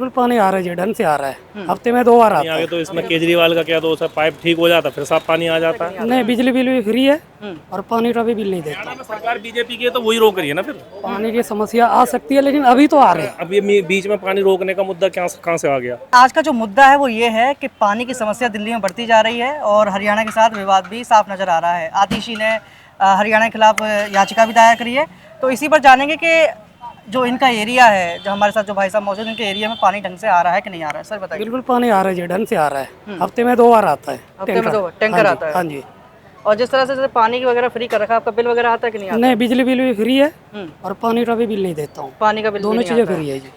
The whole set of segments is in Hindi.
बिल्कुल पानी आ रहा है जी, ढंग से आ रहा है। हफ्ते में 2 बार आता है। आगे तो इसमें केजरीवाल का क्या दोष है, पाइप ठीक हो जाता फिर साफ पानी आ जाता है। नहीं, बिजली बिल भी फ्री है और पानी का भी बिल नहीं देता। हरियाणा में सरकार बीजेपी की है तो वही रोक रही है ना फिर। पानी की समस्या आ सकती है, लेकिन अभी तो आ रहे हैं। अब ये बीच में पानी रोकने का मुद्दा क्या कहाँ से आ गया? आज का जो मुद्दा है वो ये है कि पानी की समस्या दिल्ली में बढ़ती जा रही है और हरियाणा के साथ विवाद भी साफ नजर आ रहा है। आतिशी ने हरियाणा के खिलाफ याचिका भी दायर करी है। तो इसी पर जानेंगे कि जो इनका एरिया है, जो हमारे साथ जो भाई साहब मौजूद, इनके एरिया में पानी ढंग से आ रहा है कि नहीं आ रहा है, सर बताइए। बिल्कुल पानी आ रहा है जी, ढंग से आ रहा है। हफ्ते में 2 बार आता है। हफ्ते में 2 टैंकर आता है। हाँ जी। और जिस तरह से जैसे पानी की वगैरह फ्री कर रखा है, आपका बिल वगैरह आता है कि नहीं आता? नहीं, बिजली बिल भी फ्री है और पानी का भी बिल नहीं देता हूँ। पानी का बिल दोनों चीज़ें फ्री है जी।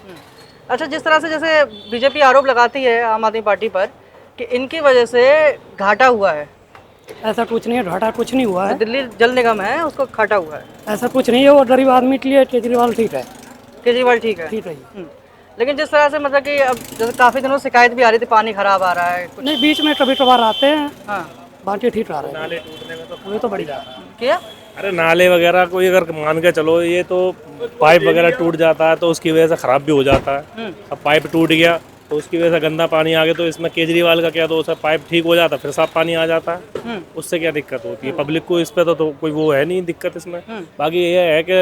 अच्छा, जिस तरह से जैसे बीजेपी आरोप लगाती है आम आदमी पार्टी पर कि इनकी वजह से घाटा हुआ है, ऐसा कुछ नहीं है, घाटा कुछ नहीं हुआ है। दिल्ली जल निगम है उसको घाटा हुआ है। ऐसा कुछ नहीं है, वो गरीब आदमी के लिए केजरीवाल ठीक है। केजरीवाल ठीक है। ठीक है जी। लेकिन जिस तरह से मतलब कि अब जैसे काफी दिनों से शिकायत भी आ रही थी, पानी खराब आ रहा है कुछ। नहीं, बीच में कभी कभार आते हैं, हाँ, बाकी ठीक आ रहा है। नाले टूटने में तो अभी तो बढ़िया। क्या? अरे नाले वगैरह कोई अगर मान के चलो, ये तो पाइप वगैरह टूट जाता है तो उसकी वजह से खराब भी हो जाता है। अब पाइप टूट गया तो उसकी वजह से गंदा पानी आ गया, तो इसमें केजरीवाल का क्या दोष है? पाइप ठीक हो जाता फिर साफ पानी आ जाता है। उससे क्या दिक्कत होती है पब्लिक को? इस पे तो कोई वो है नहीं दिक्कत इसमें। बाकी ये है कि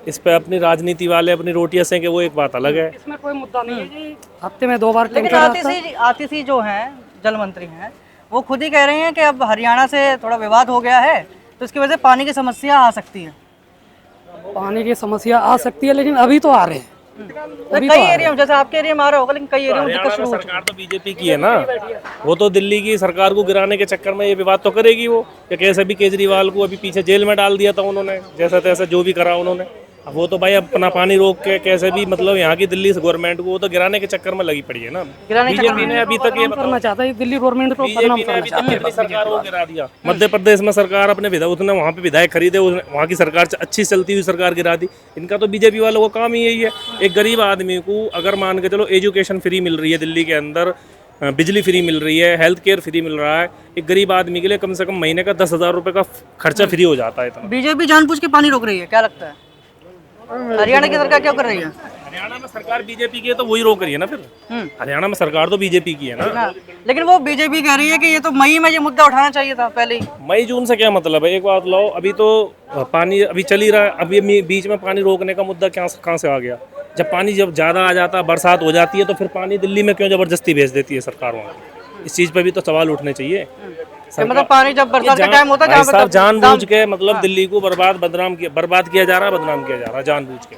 इस पे अपनी राजनीति वाले अपनी रोटियां सेंके, वो एक बात अलग है। इसमें कोई मुद्दा नहीं है जी। हफ्ते में 2 बार लेकिन टैंकर आता है। आतिशी जो हैं जल मंत्री हैं, वो खुद ही कह रहे हैं कि अब हरियाणा से थोड़ा विवाद हो गया है तो इसकी वजह से पानी की समस्या आ सकती है। पानी की समस्या आ सकती है, लेकिन अभी तो आ रहे हैं। तो कई एरिया में, जैसे आपके एरिया में आ रहा होगा, लेकिन कई एरिया में दिक्कत हरियाणा शुरू में हो सरकार तो बीजेपी की है ना, वो तो दिल्ली की सरकार को गिराने के चक्कर में ये विवाद तो करेगी वो, कि कैसे भी केजरीवाल को अभी पीछे जेल में डाल दिया था उन्होंने, जैसा तैसा जो भी करा उन्होंने। अब वो तो भाई अपना पानी रोक के कैसे भी मतलब यहाँ की दिल्ली गवर्नमेंट को वो तो गिराने के चक्कर में लगी पड़ी है ना। बीजेपी ने अभी तक ये करना चाहता है दिल्ली गवर्नमेंट को बदनाम बीजेपी ने करना अभी चाहता तक अपनी सरकार को गिरा दिया। मध्य प्रदेश में सरकार अपने विधायक, उसने वहाँ पे विधायक खरीदे, वहाँ की सरकार अच्छी चलती हुई सरकार गिरा दी। इनका तो बीजेपी वालों का काम ही यही है। एक गरीब आदमी को अगर मान के चलो एजुकेशन फ्री मिल रही है दिल्ली के अंदर, बिजली फ्री मिल रही है, हेल्थ केयर फ्री मिल रहा है, एक गरीब आदमी के लिए कम से कम महीने का 10,000 रुपए का खर्चा फ्री हो जाता है। इतना बीजेपी जानबूझ के पानी रोक रही है, क्या लगता है? हरियाणा की सरकार क्या कर रही है? हरियाणा में सरकार बीजेपी की है तो वही रोक रही है ना फिर। हरियाणा में सरकार तो बीजेपी की है ना। हाँ, लेकिन वो बीजेपी कह रही है कि ये तो मई में ये मुद्दा उठाना चाहिए था पहले ही। मई जून से क्या मतलब है? एक बात लो, अभी तो पानी अभी चल ही रहा है, अभी बीच में पानी रोकने का मुद्दा कहाँ से आ गया? जब पानी जब ज़्यादा आ जाता है, बरसात हो जाती है, तो फिर पानी दिल्ली में क्यों ज़बरदस्ती भेज देती है सरकार वहाँ? इस चीज़ पे भी तो सवाल उठने चाहिए। मतलब पानी जब बरसात का टाइम होता है, जानबूझ के मतलब दिल्ली को बर्बाद किया जा रहा है, बदनाम किया जा रहा है जानबूझ के।